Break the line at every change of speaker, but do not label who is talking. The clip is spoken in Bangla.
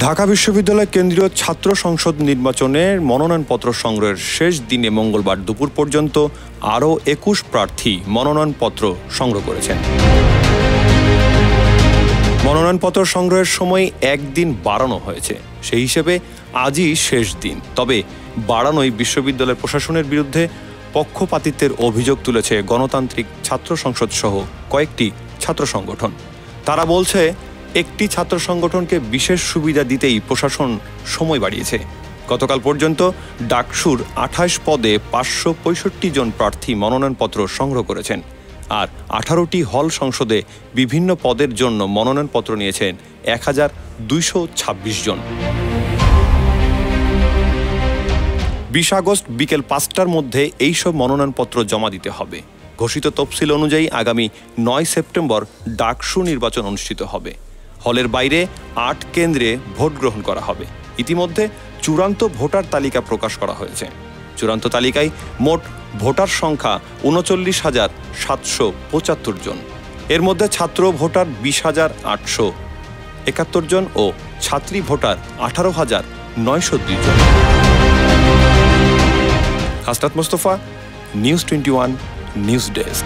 ঢাকা বিশ্ববিদ্যালয় কেন্দ্রীয় ছাত্র সংসদ নির্বাচনের মনোনয়নপত্র সংগ্রহের শেষ দিনে মঙ্গলবার দুপুর পর্যন্ত আরও ২১ প্রার্থী মনোনয়নপত্র সংগ্রহ করেছেন। মনোনয়নপত্র সংগ্রহের সময় একদিন বাড়ানো হয়েছে, সেই হিসেবে আজই শেষ দিন। তবে বাড়ানোই বিশ্ববিদ্যালয় প্রশাসনের বিরুদ্ধে পক্ষপাতিত্বের অভিযোগ তুলেছে গণতান্ত্রিক ছাত্র সংসদ সহ কয়েকটি ছাত্র সংগঠন। তারা বলছে, একটি ছাত্র সংগঠনকে বিশেষ সুবিধা দিতেই প্রশাসন সময় বাড়িয়েছে। গতকাল পর্যন্ত ডাকসুর ২৮ পদে ৫৬৫ জন প্রার্থী মনোনয়নপত্র সংগ্রহ করেছেন, আর ১৮টি হল সংসদে বিভিন্ন পদের জন্য মনোনয়নপত্র নিয়েছেন ১,২২৬ জন। ২০ আগস্ট বিকেল ৫টার মধ্যে এইসব মনোনয়নপত্র জমা দিতে হবে। ঘোষিত তফসিল অনুযায়ী আগামী ৯ সেপ্টেম্বর ডাকসু নির্বাচন অনুষ্ঠিত হবে। হলের বাইরে ৮ কেন্দ্রে ভোট গ্রহণ করা হবে। ইতিমধ্যে চূড়ান্ত ভোটার তালিকা প্রকাশ করা হয়েছে। চূড়ান্ত তালিকায় মোট ভোটার সংখ্যা ৩৯,৭৭৫ জন। এর মধ্যে ছাত্র ভোটার ২০,৮৭১ জন ও ছাত্রী ভোটার ১৮,৯০২ জন। Hasnat Mostafa, news 21 news desk.